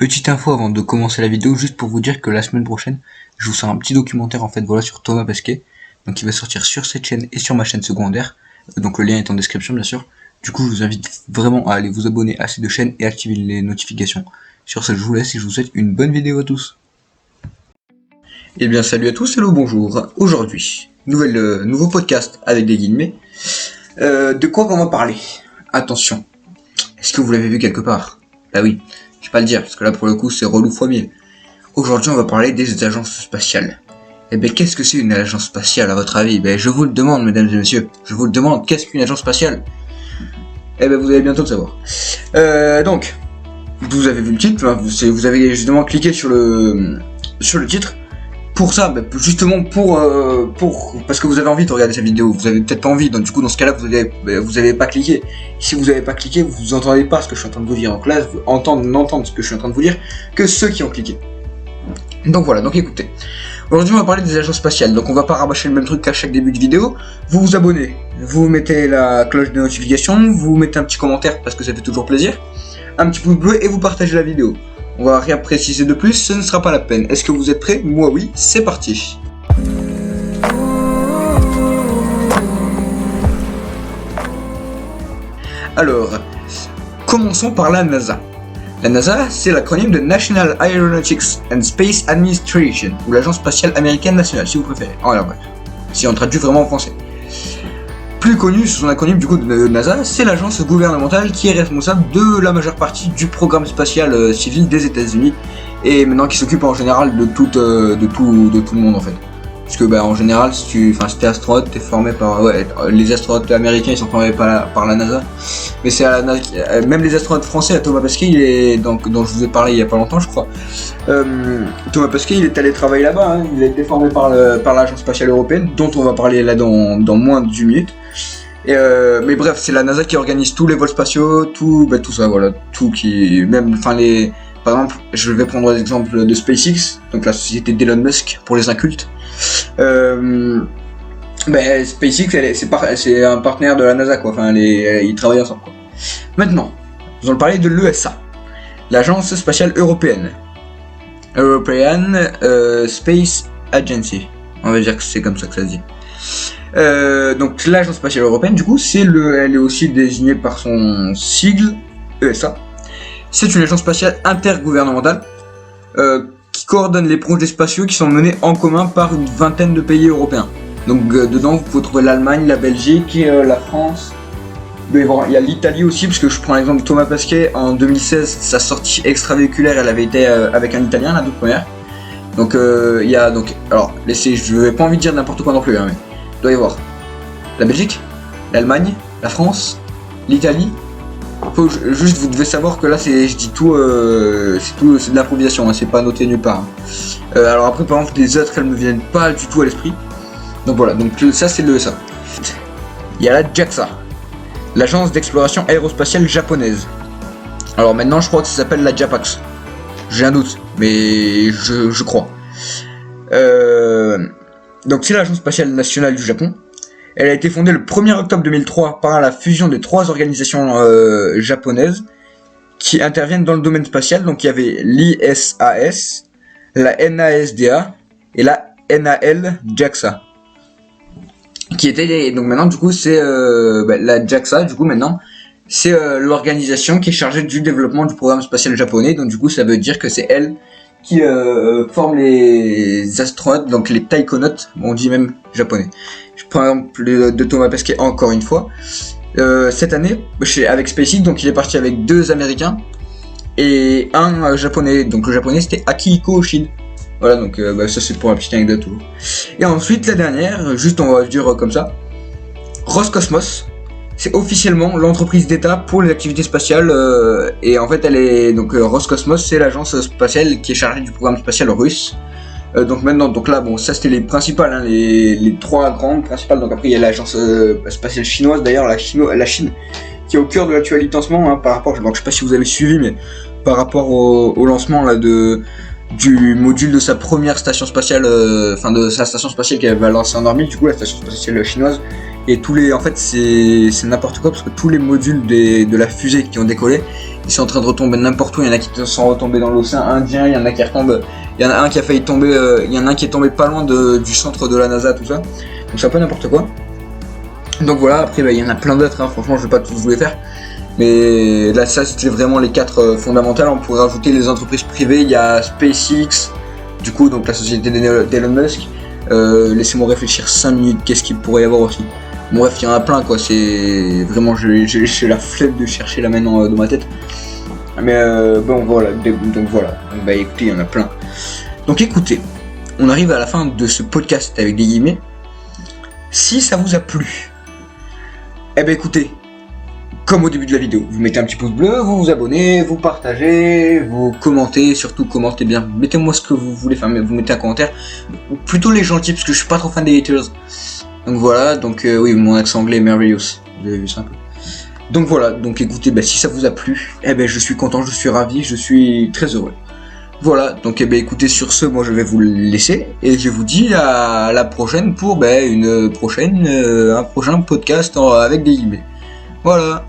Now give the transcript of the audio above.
Petite info avant de commencer la vidéo, juste pour vous dire que la semaine prochaine, je vous sors un petit documentaire en fait, voilà, sur Thomas Pesquet. Donc il va sortir sur cette chaîne et sur ma chaîne secondaire. Donc le lien est en description bien sûr. Du coup, je vous invite vraiment à aller vous abonner à ces deux chaînes et activer les notifications. Sur ce, je vous laisse et je vous souhaite une bonne vidéo à tous. Eh bien, salut à tous, hello, bonjour. Aujourd'hui, nouveau podcast avec des guillemets. De quoi on va parler? Attention, est-ce que vous l'avez vu quelque part? Bah oui, je vais pas le dire, parce que là pour le coup c'est relou fois 1000. Aujourd'hui on va parler des agences spatiales. Eh ben qu'est-ce que c'est une agence spatiale à votre avis? Ben je vous le demande mesdames et messieurs, je vous le demande, qu'est-ce qu'une agence spatiale? Eh ben vous allez bientôt le savoir. Donc, vous avez vu le titre, hein, vous avez justement cliqué sur le titre. Pour ça, bah, justement parce que vous avez envie de regarder cette vidéo, vous avez peut-être pas envie, donc du coup dans ce cas-là vous avez pas cliqué. Si vous avez pas cliqué, vous entendez pas ce que je suis en train de vous dire en classe, vous n'entendez ce que je suis en train de vous dire que ceux qui ont cliqué. Donc voilà, donc écoutez. Aujourd'hui on va parler des agences spatiales, donc on va pas rabâcher le même truc qu'à chaque début de vidéo. Vous vous abonnez, vous mettez la cloche de notification, vous mettez un petit commentaire parce que ça fait toujours plaisir, un petit pouce bleu et vous partagez la vidéo. On va rien préciser de plus, ce ne sera pas la peine. Est-ce que vous êtes prêts? Moi oui, c'est parti. Alors, commençons par la NASA. La NASA, c'est l'acronyme de National Aeronautics and Space Administration, ou l'Agence Spatiale Américaine Nationale, si vous préférez. Alors bref, si on traduit vraiment en français. Plus connu sous son acronyme du coup de NASA, c'est l'agence gouvernementale qui est responsable de la majeure partie du programme spatial civil des États-Unis et maintenant qui s'occupe en général de tout le monde en fait. Parce que en général, si t'es astronaute, t'es formé par les astronautes américains ils sont formés par la NASA, mais c'est à la NASA, même les astronautes français, à Thomas Pesquet, dont je vous ai parlé il y a pas longtemps je crois. Thomas Pesquet il est allé travailler là-bas, hein, il a été formé par l'agence spatiale européenne, dont on va parler là dans moins de 10 minutes. Mais bref, c'est la NASA qui organise tous les vols spatiaux, tout ça, voilà, tout qui, même, par exemple, je vais prendre l'exemple de SpaceX, donc la société d'Elon Musk pour les incultes. SpaceX, c'est un partenaire de la NASA, quoi. Enfin, ils travaillent ensemble, quoi. Maintenant, nous allons parler de l'ESA, l'Agence spatiale européenne, European Space Agency. On va dire que c'est comme ça que ça se dit. Donc l'Agence spatiale européenne, du coup, elle est aussi désignée par son sigle ESA. C'est une agence spatiale intergouvernementale qui coordonne les projets spatiaux qui sont menés en commun par une vingtaine de pays européens. Donc dedans, vous pouvez trouver l'Allemagne, la Belgique, la France. Il y a l'Italie aussi, parce que je prends l'exemple de Thomas Pesquet. En 2016, sa sortie extravéhiculaire, elle avait été avec un Italien, la toute première. Donc il y a alors je vais pas envie de dire n'importe quoi non plus, hein, mais il doit y avoir la Belgique, l'Allemagne, la France, l'Italie. Juste vous devez savoir que là c'est de l'improvisation, hein, c'est pas noté nulle part. Hein. Alors après par exemple les autres elles me viennent pas du tout à l'esprit. Donc voilà, donc ça c'est le ça. Il y a la JAXA, l'agence d'exploration aérospatiale japonaise. Alors maintenant je crois que ça s'appelle la JAPAX. J'ai un doute, mais je crois. Donc c'est l'agence spatiale nationale du Japon. Elle a été fondée le 1er octobre 2003 par la fusion de 3 organisations japonaises qui interviennent dans le domaine spatial. Donc il y avait l'ISAS, la NASDA et la NAL JAXA. Donc maintenant du coup c'est la JAXA du coup maintenant c'est l'organisation qui est chargée du développement du programme spatial japonais. Donc du coup ça veut dire que c'est elle qui forme les astronautes, donc les taïkonautes, on dit même japonais. Je prends l'exemple de Thomas Pesquet encore une fois. Cette année, avec SpaceX, donc il est parti avec 2 Américains et un Japonais. Donc le Japonais c'était Akihiko Oshide. Voilà, donc ça c'est pour la petite anecdote. Et ensuite la dernière, juste on va dire comme ça, Roscosmos. C'est officiellement l'entreprise d'État pour les activités spatiales et en fait elle est Roscosmos, c'est l'agence spatiale qui est chargée du programme spatial russe. Donc maintenant, là ça c'était les principales, hein, les 3 grandes principales. Donc après il y a l'agence spatiale chinoise, d'ailleurs la Chine qui est au cœur de l'actualité en ce moment, hein, par rapport, donc je sais pas si vous avez suivi, mais par rapport au lancement là du module de sa première station spatiale, de sa station spatiale qu'elle va lancer en orbite, du coup la station spatiale chinoise. et en fait c'est n'importe quoi parce que tous les modules de la fusée qui ont décollé, ils sont en train de retomber n'importe où. Il y en a qui sont retombés dans l'océan Indien, il y en a qui retombent, il y en a un qui a failli tomber, il y en a un qui est tombé pas loin du centre de la NASA, tout ça. Donc c'est un peu n'importe quoi. Donc voilà, après il y en a plein d'autres, franchement je vais pas tous vous les faire. Mais là ça c'était vraiment les 4 fondamentales. On pourrait rajouter les entreprises privées, il y a SpaceX, du coup donc la société d'Elon Musk. Laissez-moi réfléchir 5 minutes, qu'est-ce qu'il pourrait y avoir aussi. Bon, bref, il y en a plein quoi, c'est vraiment, j'ai la flemme de chercher là maintenant dans ma tête. Mais bon voilà, donc voilà, donc, bah écoutez, il y en a plein. Donc écoutez, on arrive à la fin de ce podcast avec des guillemets. Si ça vous a plu, eh ben écoutez, comme au début de la vidéo, vous mettez un petit pouce bleu, vous vous abonnez, vous partagez, vous commentez, surtout commentez bien. Mettez-moi ce que vous voulez, enfin vous mettez un commentaire, plutôt les gentils parce que je suis pas trop fan des haters. Donc voilà, donc oui, mon accent anglais est merveilleux, vous avez vu ça un peu. Donc voilà, donc écoutez, si ça vous a plu, eh ben je suis content, je suis ravi, je suis très heureux. Voilà, donc écoutez, sur ce, moi je vais vous le laisser et je vous dis à la prochaine pour un prochain podcast avec des guillemets. Voilà.